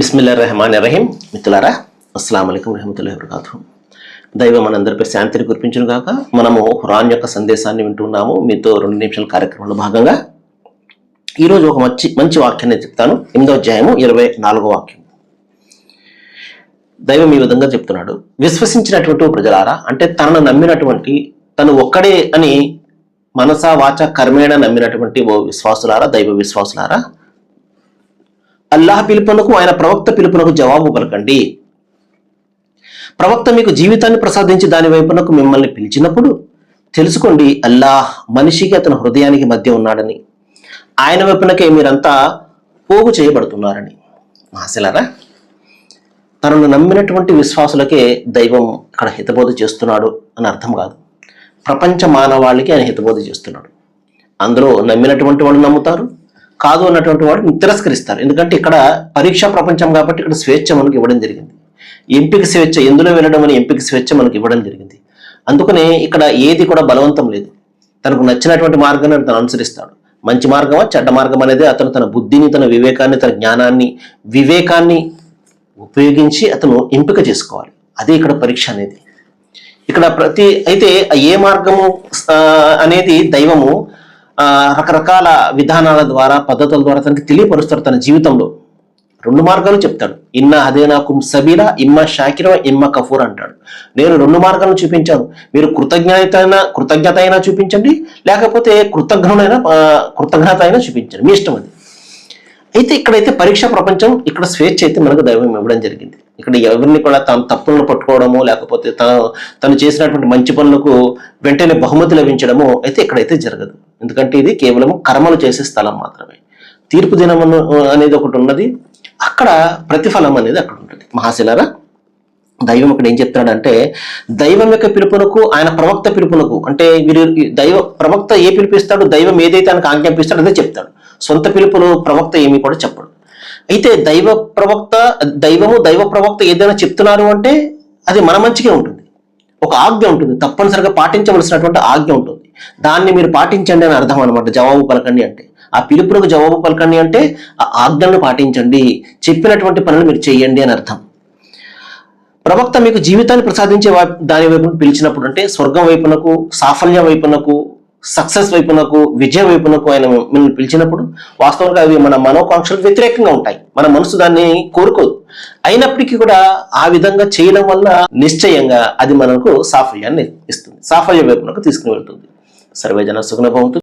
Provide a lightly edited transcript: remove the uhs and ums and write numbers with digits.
బిస్మిల్లాహిర్రహమానిర్రహీం. మిత్రులారా, అస్సలాము అలైకుం రహమతుల్లాహి వబరకాతుహు. దైవం మనందరిపై శాంతిని కురిపించును గాక. మనము ఖురాన్ యొక్క సందేశాన్ని వింటున్నాము. మీతో 2 నిమిషాల కార్యక్రమంలో భాగంగా ఈరోజు ఒక మంచి వాక్యాన్ని చెప్తాను. 8వ అధ్యాయము 24వ వాక్యం. దైవం ఈ విధంగా చెప్తున్నాడు: విశ్వసించినటువంటి ప్రజలారా, అంటే తనను నమ్మినటువంటి, తను ఒక్కడే అని మనసా వాచ కర్మేణ నమ్మినటువంటి ఓ విశ్వాసులారా, దైవ విశ్వాసులారా, అల్లాహ్ పిలుపునకు, ఆయన ప్రవక్త పిలుపునకు జవాబు పలకండి. ప్రవక్త మీకు జీవితాన్ని ప్రసాదించి దాని వైపునకు మిమ్మల్ని పిలిచినప్పుడు తెలుసుకోండి, అల్లాహ్ మనిషికి అతని హృదయానికి మధ్య ఉన్నాడని, ఆయన వైపునకే మీరంతా పోగు చేయబడుతున్నారని. మాసలారా, తనను నమ్మినటువంటి విశ్వాసులకే దైవం ఇక్కడ హితబోధ చేస్తున్నాడు అని అర్థం కాదు. ప్రపంచ మానవాళికి ఆయన హితబోధ చేస్తున్నాడు. అందులో నమ్మినటువంటి వాళ్ళు నమ్ముతారు, కాదు అన్నటువంటి వాడు తిరస్కరిస్తారు. ఎందుకంటే ఇక్కడ పరీక్షా ప్రపంచం కాబట్టి ఇక్కడ స్వేచ్ఛ మనకు ఇవ్వడం జరిగింది. ఎంపిక స్వేచ్ఛ, ఎందులో వెళ్ళడం అని ఎంపిక స్వేచ్ఛ మనకు ఇవ్వడం జరిగింది. అందుకనే ఇక్కడ ఏది కూడా బలవంతం లేదు. తనకు నచ్చినటువంటి మార్గాన్ని తను అనుసరిస్తాడు. మంచి మార్గమా చెడ్డ మార్గం అనేది అతను తన బుద్ధిని, తన వివేకాన్ని, తన జ్ఞానాన్ని, వివేకాన్ని ఉపయోగించి అతను ఎంపిక చేసుకోవాలి. అదే ఇక్కడ పరీక్ష అనేది. ఇక్కడ అయితే ఏ మార్గము అనేది దైవము రకరకాల విధానాల ద్వారా, పద్ధతుల ద్వారా తనకి తెలియపరుస్తాడు. తన జీవితంలో 2 మార్గాలు చెప్తాడు. ఇన్నా హదేనాకుం సబీలా ఇమ్మా షాకిర ఇమ్మా కఫూర్ అంటాడు. నేను 2 మార్గాలను చూపించాను, మీరు కృతజ్ఞత అయినా చూపించండి, లేకపోతే కృతజ్ఞత అయినా చూపించండి, మీ ఇష్టం అది. అయితే ఇక్కడైతే పరీక్షా ప్రపంచం, ఇక్కడ స్వేచ్ఛ అయితే మనకు దైవం ఇవ్వడం జరిగింది. ఇక్కడ ఎవరిని కూడా తన తప్పులను పట్టుకోవడము, లేకపోతే తను చేసినటువంటి మంచి పనులకు వెంటనే బహుమతి లభించడము అయితే ఇక్కడైతే జరగదు. ఎందుకంటే ఇది కేవలం కర్మలు చేసే స్థలం మాత్రమే. తీర్పు దినం అనేది ఒకటి ఉన్నది, అక్కడ ప్రతిఫలం అనేది అక్కడ ఉంటుంది. మహాశిలారా, దైవం ఇక్కడ ఏం చెప్తాడంటే, దైవం యొక్క పిలుపునకు, ఆయన ప్రవక్త పిలుపునకు, అంటే వీరు ప్రవక్త ఏ పిలిపిస్తాడు, దైవం ఏదైతే ఆయనకు ఆజ్ఞాపిస్తాడో అదే చెప్తాడు. సొంత పిలుపును ప్రవక్త ఏమీ కూడా చెప్పడు. అయితే దైవ ప్రవక్త ఏదైనా చెప్తున్నారు అంటే అది మన మంచిగా ఉంటుంది. ఒక ఆజ్ఞ ఉంటుంది, తప్పనిసరిగా పాటించవలసినటువంటి ఆజ్ఞ ఉంటుంది. దాన్ని మీరు పాటించండి అని అర్థం అనమాట. జవాబు పలకండి అంటే, ఆ పిలుపునకు జవాబు పలకండి అంటే ఆ ఆజ్ఞలను పాటించండి, చెప్పినటువంటి పనులు మీరు చేయండి అని అర్థం. ప్రవక్త మీకు జీవితాన్ని ప్రసాదించే దాని వైపునకు పిలిచినప్పుడు, అంటే స్వర్గం వైపునకు, సాఫల్యం వైపునకు, సక్సెస్ వైపునకు, విజయం వైపునకు ఆయన మిమ్మల్ని పిలిచినప్పుడు వాస్తవంగా అవి మన మనోకాంక్షలకు వ్యతిరేకంగా ఉంటాయి. మన మనసు దాన్ని కోరుకోదు. అయినప్పటికీ కూడా ఆ విధంగా చేయడం వల్ల నిశ్చయంగా అది మనకు సాఫల్యాన్ని ఇస్తుంది, సాఫల్యం వైపునకు తీసుకుని వెళ్తుంది. సర్వే జన సుఖన భవంతు.